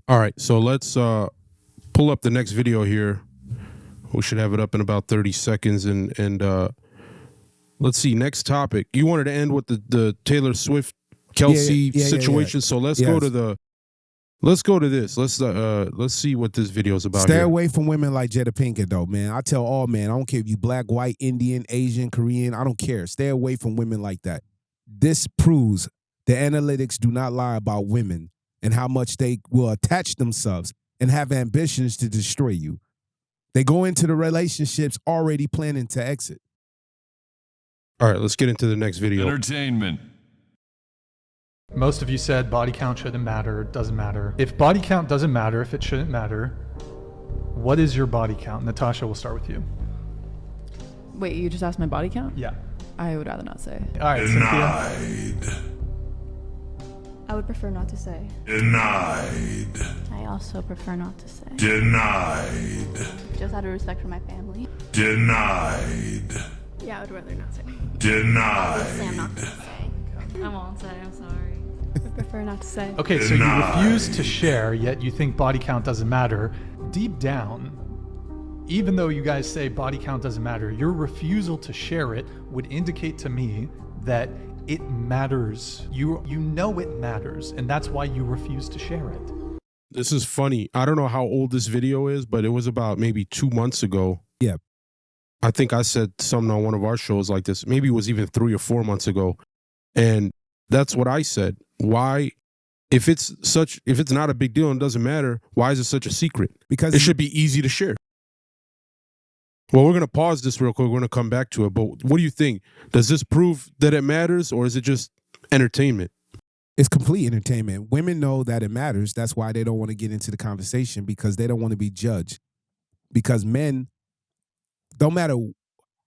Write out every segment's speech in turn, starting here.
All right, so let's pull up the next video here. We should have it up in about 30 seconds. And let's see, next topic. You wanted to end with the Taylor Swift Kelsey situation. So let's go to this. Let's see what this video is about. Stay away from women like Jada Pinkett, though, man. I tell all men, I don't care if you black, white, Indian, Asian, Korean, I don't care. Stay away from women like that. This proves the analytics do not lie about women and how much they will attach themselves and have ambitions to destroy you. They go into the relationships already planning to exit. All right, let's get into the next video. Entertainment. Most of you said body count shouldn't matter, it doesn't matter. If body count doesn't matter, if it shouldn't matter, what is your body count? Natasha, we'll start with you. Wait, you just asked my body count? Yeah. I would rather not say. All right, Denied. Cynthia. I would prefer not to say. Denied. I also prefer not to say. Denied. Just out of respect for my family. Denied. Yeah, I would rather not say. Denied. Obviously, I'm not going to say. I won't say, I'm sorry. I prefer not to say. Okay, so you refuse to share, yet you think body count doesn't matter. Deep down, even though you guys say body count doesn't matter, your refusal to share it would indicate to me that it matters. You know it matters, and that's why you refuse to share it. This is funny. I don't know how old this video is, but it was about maybe 2 months ago. Yeah. I think I said something on one of our shows like this. Maybe it was even 3 or 4 months ago. And that's what I said. Why, if it's not a big deal and doesn't matter, why is it such a secret? Because it should be easy to share. Well, we're going to pause this real quick. We're going to come back to it. But what do you think? Does this prove that it matters, or is it just entertainment? It's complete entertainment. Women know that it matters. That's why they don't want to get into the conversation, because they don't want to be judged. Because men, don't matter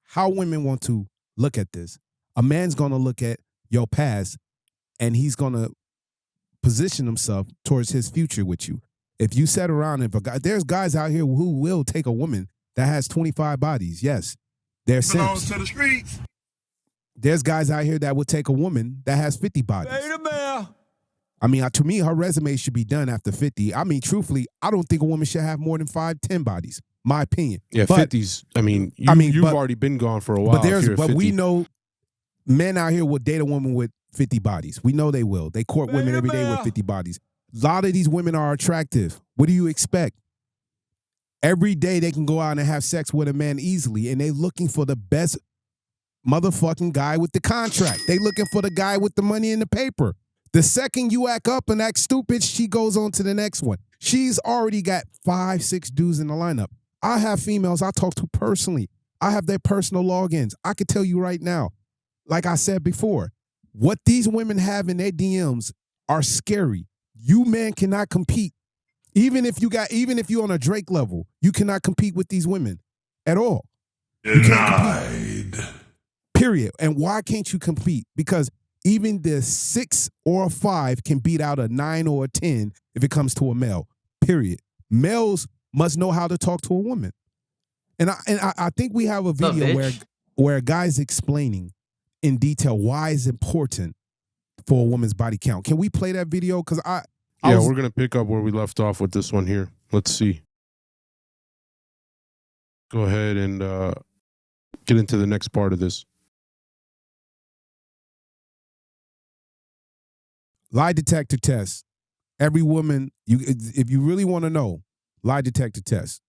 how women want to look at this, a man's going to look at your past and he's going to position himself towards his future with you. If you sat around, there's guys out here who will take a woman that has 25 bodies. Yes, they're simps. To the streets. There's guys out here that would take a woman that has 50 bodies. I mean, to me, her resume should be done after 50. I mean, truthfully, I don't think a woman should have more than 5, 10 bodies. My opinion. Yeah, but, 50s. I mean, you've already been gone for a while. But we know men out here will date a woman with 50 bodies. We know they will. They court women every day with 50 bodies. A lot of these women are attractive. What do you expect? Every day they can go out and have sex with a man easily, and they looking for the best motherfucking guy with the contract. They looking for the guy with the money in the paper. The second you act up and act stupid, she goes on to the next one. She's already got 5, 6 dudes in the lineup. I have females I talk to personally. I have their personal logins. I can tell you right now, like I said before, what these women have in their DMs are scary. You men cannot compete. Even if you're on a Drake level, you cannot compete with these women at all. You can't compete. Period. And why can't you compete? Because even the 6 or a 5 can beat out a 9 or a 10 if it comes to a male. Period. Males must know how to talk to a woman. And I think we have a video where a guy's explaining in detail why it's important for a woman's body count. Can we play that video? Because we're going to pick up where we left off with this one here. Let's see. Go ahead and get into the next part of this. Lie detector test. Every woman, if you really want to know, lie detector test.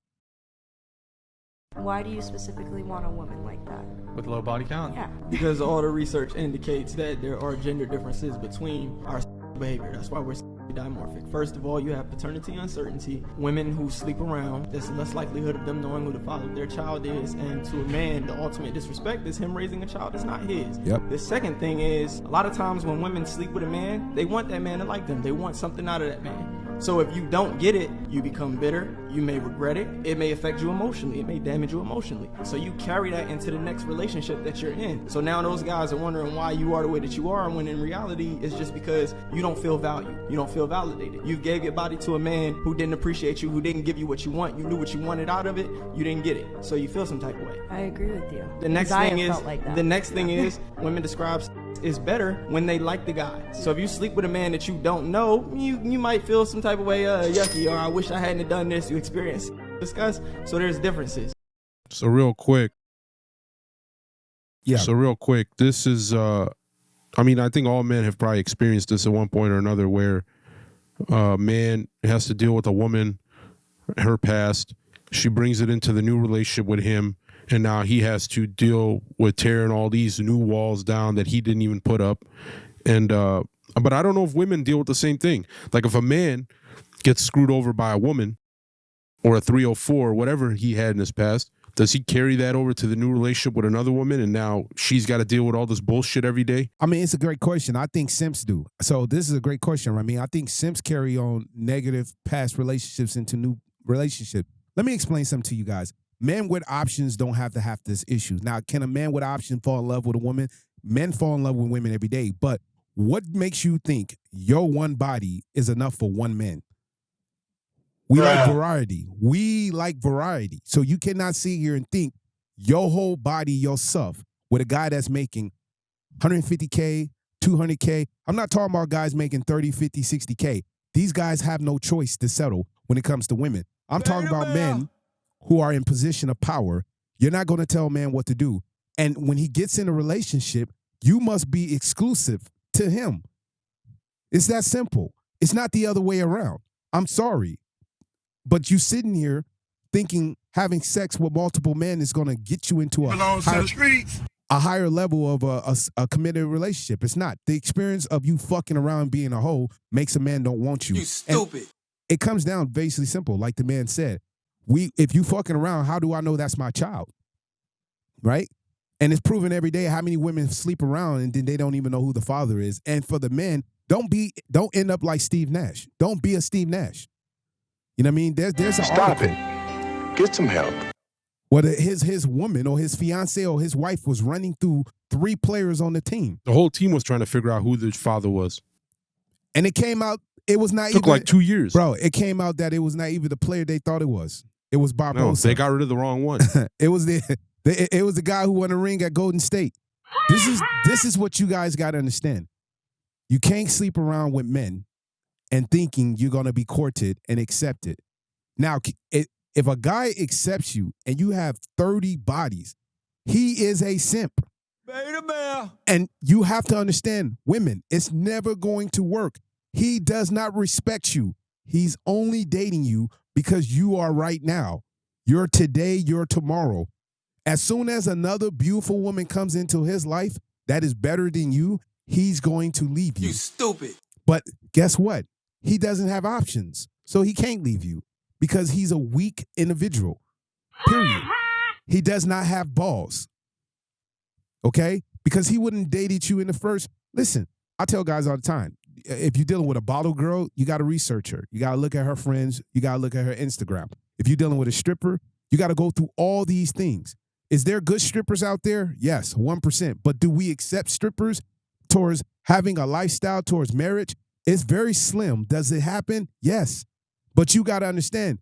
Why do you specifically want a woman like that? With low body count? Yeah. Because all the research indicates that there are gender differences between our behavior. That's why we're dimorphic. First of all, you have paternity uncertainty. Women who sleep around, there's less likelihood of them knowing who the father of their child is. And to a man, the ultimate disrespect is him raising a child that's not his. Yep. The second thing is, a lot of times when women sleep with a man, they want that man to like them. They want something out of that man. So if you don't get it, you become bitter, you may regret it, it may affect you emotionally, it may damage you emotionally. So you carry that into the next relationship that you're in. So now those guys are wondering why you are the way that you are, when in reality, it's just because you don't feel valued, you don't feel validated. You gave your body to a man who didn't appreciate you, who didn't give you what you want, you knew what you wanted out of it, you didn't get it. So you feel some type of way. I agree with you. The next thing is, women describe is better when they like the guy. So if you sleep with a man that you don't know, you might feel some type of way, yucky, or I wish I hadn't done this. You experience, discuss. So there's differences. So real quick. Yeah. So real quick, this is, I mean, I think all men have probably experienced this at one point or another where a man has to deal with a woman, her past. She brings it into the new relationship with him. And now he has to deal with tearing all these new walls down that he didn't even put up. And, but I don't know if women deal with the same thing. Like if a man gets screwed over by a woman or a 304, whatever he had in his past, does he carry that over to the new relationship with another woman? And now she's got to deal with all this bullshit every day? I mean, it's a great question. I think simps do. So this is a great question. I mean, I think simps carry on negative past relationships into new relationships. Let me explain something to you guys. Men with options don't have to have this issue. Now, can a man with options fall in love with a woman? Men fall in love with women every day. But what makes you think your one body is enough for one man? We like variety. We like variety. So you cannot sit here and think your whole body yourself with a guy that's making 150K, 200K. I'm not talking about guys making 30, 50, 60K. These guys have no choice to settle when it comes to women. I'm talking about men who are in position of power. You're not going to tell a man what to do. And when he gets in a relationship, you must be exclusive to him. It's that simple. It's not the other way around. I'm sorry. But you sitting here thinking having sex with multiple men is going to get you into a higher level of a committed relationship. It's not. The experience of you fucking around being a hoe makes a man don't want you. You stupid. And it comes down basically simple. Like the man said, if you fucking around, how do I know that's my child? Right? And it's proven every day how many women sleep around and then they don't even know who the father is. And for the men, don't end up like Steve Nash. Don't be a Steve Nash. You know what I mean? There's an Stop article. it. Get some help. Whether his woman or his fiance or his wife was running through 3 players on the team. The whole team was trying to figure out who the father was. And it came out, it was not Took even, like 2 years. Bro, it came out that it was not even the player they thought it was. It was Barbosa. No, they got rid of the wrong one. It was the guy who won a ring at Golden State. This is what you guys got to understand. You can't sleep around with men and thinking you're going to be courted and accepted. Now, if a guy accepts you and you have 30 bodies, he is a simp. And you have to understand, women, it's never going to work. He does not respect you. He's only dating you because you are right now. You're today, you're tomorrow. As soon as another beautiful woman comes into his life that is better than you, he's going to leave you. You stupid. But guess what? He doesn't have options. So he can't leave you because he's a weak individual. Period. He does not have balls. Okay? Because he wouldn't dated you in the first. Listen, I tell guys all the time, if you're dealing with a bottle girl, you got to research her. You got to look at her friends. You got to look at her Instagram. If you're dealing with a stripper, you got to go through all these things. Is there good strippers out there? Yes, 1%. But do we accept strippers towards having a lifestyle, towards marriage? It's very slim. Does it happen? Yes. But you got to understand,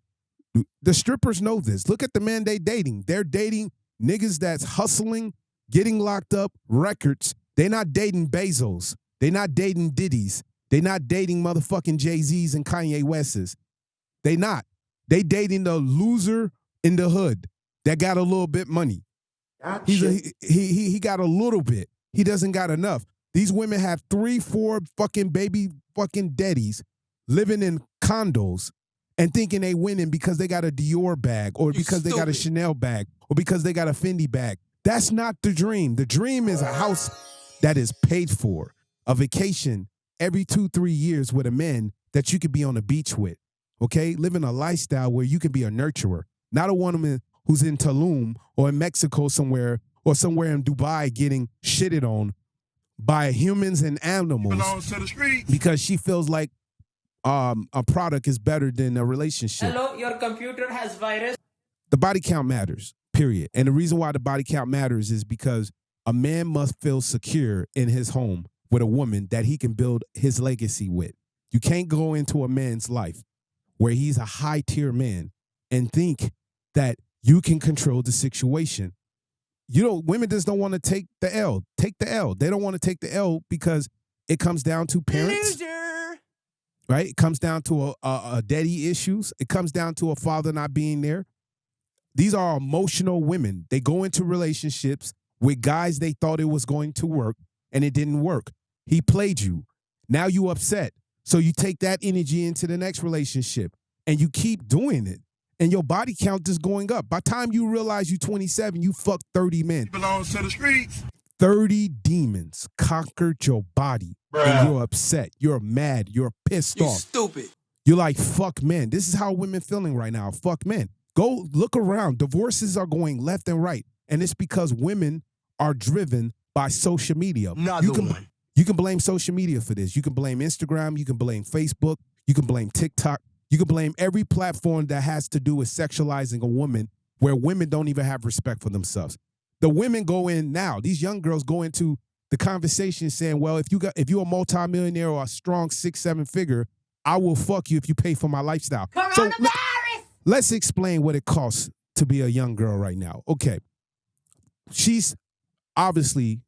the strippers know this. Look at the men they dating. They're dating niggas that's hustling, getting locked up, records. They're not dating Bezos. They're not dating Diddy's. They're not dating motherfucking Jay-Z's and Kanye West's. They not. They dating the loser in the hood that got a little bit money. He got a little bit. He doesn't got enough. These women have 3, 4 fucking baby fucking daddies living in condos and thinking they winning because they got a Dior bag or because they got a Chanel bag or because they got a Fendi bag. That's not the dream. The dream is a house that is paid for, a vacation every 2-3 years with a man that you could be on the beach with, okay? Living a lifestyle where you can be a nurturer, not a woman who's in Tulum or in Mexico somewhere or somewhere in Dubai getting shitted on by humans and animals because she feels like a product is better than a relationship. Hello, your computer has virus. The body count matters, period. And the reason why the body count matters is because a man must feel secure in his home with a woman that he can build his legacy with. You can't go into a man's life where he's a high-tier man and think that you can control the situation. women just don't want to take the L. Take the L. They don't want to take the L because it comes down to parents. Loser. Right? It comes down to a daddy issues. It comes down to a father not being there. These are emotional women. They go into relationships with guys they thought it was going to work, and it didn't work. He played you. Now you upset. So you take that energy into the next relationship, and you keep doing it. And your body count is going up. By the time you realize you're 27, you fucked 30 men. Belongs to the streets. 30 demons conquered your body. Bruh. And you're upset. You're mad. You're pissed off. Stupid. You're like, fuck men. This is how women feeling right now. Fuck men. Go look around. Divorces are going left and right. And it's because women are driven by social media. You can blame social media for this. You can blame Instagram. You can blame Facebook. You can blame TikTok. You can blame every platform that has to do with sexualizing a woman where women don't even have respect for themselves. The women go in now. These young girls go into the conversation saying, well, if you're a multimillionaire or a strong 6-7 figure, I will fuck you if you pay for my lifestyle. So let's explain what it costs to be a young girl right now. Okay. She's obviously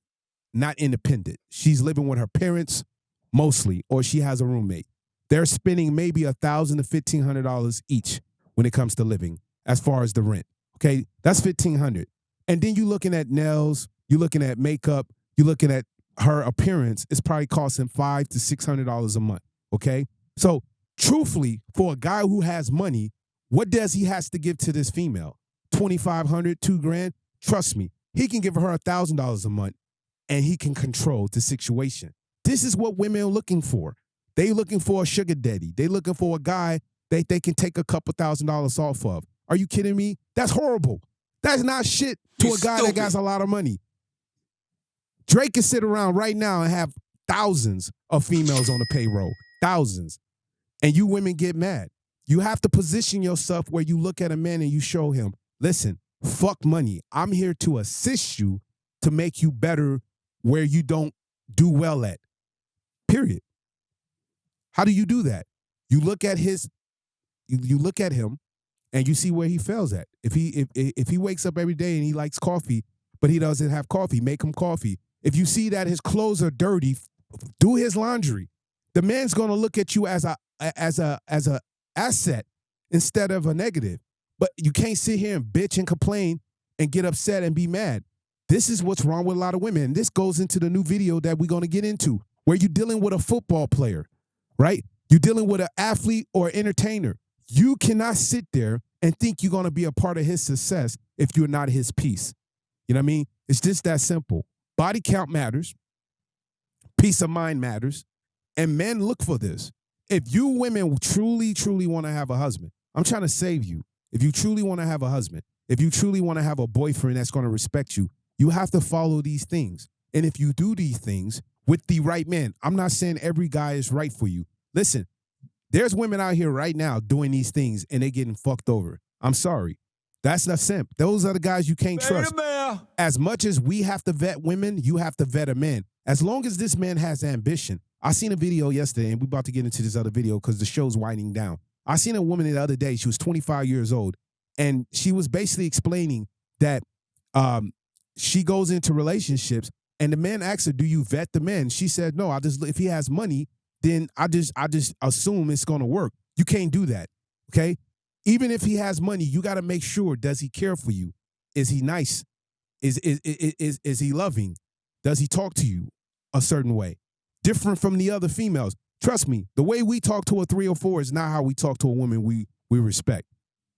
not independent. She's living with her parents mostly, or she has a roommate. They're spending maybe $1,000 to $1,500 each when it comes to living, as far as the rent. Okay, that's $1,500. And then you're looking at nails, you're looking at makeup, you're looking at her appearance. It's probably costing $500 to $600 a month. Okay, so truthfully, for a guy who has money, what does he has to give to this female? $2,500, $2,000. Trust me, he can give her $1,000 a month, and he can control the situation. This is what women are looking for. They looking for a sugar daddy. They looking for a guy that they can take a couple $1,000s off of. Are you kidding me? That's horrible. That's not shit to a guy that got a lot of money. Drake can sit around right now and have thousands of females on the payroll. Thousands. And you women get mad. You have to position yourself where you look at a man and you show him, listen, fuck money. I'm here to assist you to make you better where you don't do well at. Period. How do you do that? You look at you look at him and you see where he fails at. If he wakes up every day and he likes coffee, but he doesn't have coffee, make him coffee. If you see that his clothes are dirty, do his laundry. The man's gonna look at you as a asset instead of a negative. But you can't sit here and bitch and complain and get upset and be mad. This is what's wrong with a lot of women. And this goes into the new video that we're gonna get into, where you're dealing with a football player, right? You're dealing with an athlete or entertainer. You cannot sit there and think you're going to be a part of his success if you're not his piece. You know what I mean? It's just that simple. Body count matters. Peace of mind matters. And men look for this. If you women truly, truly want to have a husband, I'm trying to save you. If you truly want to have a husband, if you truly want to have a boyfriend that's going to respect you, you have to follow these things. And if you do these things with the right man, I'm not saying every guy is right for you. Listen, there's women out here right now doing these things and they getting fucked over. I'm sorry. That's a simp. Those are the guys you can't trust. As much as we have to vet women, you have to vet a man. As long as this man has ambition. I seen a video yesterday, and we're about to get into this other video because the show's winding down. I seen a woman the other day. She was 25 years old, and she was basically explaining that she goes into relationships, and the man asked her, do you vet the man? She said, no, if he has money, then I just assume it's going to work. You can't do that, okay? Even if he has money, you got to make sure, does he care for you? Is he nice? Is he loving? Does he talk to you a certain way? Different from the other females. Trust me, the way we talk to a 304 is not how we talk to a woman we respect.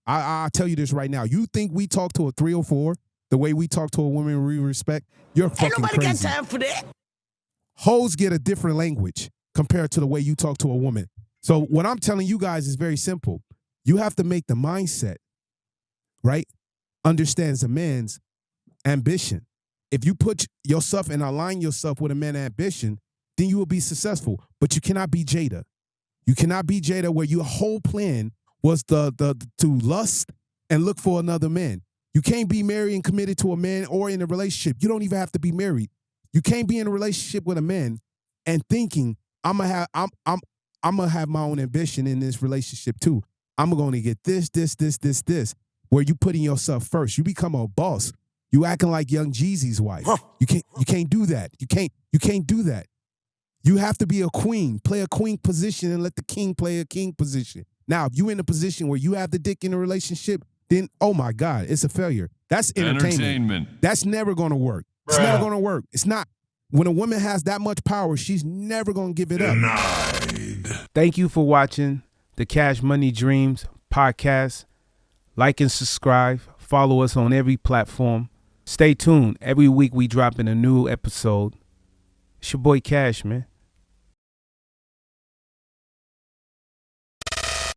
I'll tell you this right now. You think we talk to a 304 the way we talk to a woman we respect? You're fucking crazy. Ain't nobody got time for that. Hoes get a different language compared to the way you talk to a woman. So what I'm telling you guys is very simple. You have to make the mindset, right? Understands a man's ambition. If you put yourself and align yourself with a man's ambition, then you will be successful. But you cannot be Jada. You cannot be Jada where your whole plan was to lust and look for another man. You can't be married and committed to a man or in a relationship. You don't even have to be married. You can't be in a relationship with a man and thinking, I'm gonna have my own ambition in this relationship too. I'm gonna get this, where you putting yourself first. You become a boss. You acting like Young Jeezy's wife. You can't do that. You can't do that. You have to be a queen. Play a queen position and let the king play a king position. Now, if you in a position where you have the dick in a relationship, then oh my God, it's a failure. That's entertainment. That's never gonna work. It's never gonna work. It's not. When a woman has that much power, she's never gonna give it up. Denied. Thank you for watching the Cash Money Dreams podcast. Like and subscribe. Follow us on every platform. Stay tuned. Every week we drop in a new episode. It's your boy Cash, man.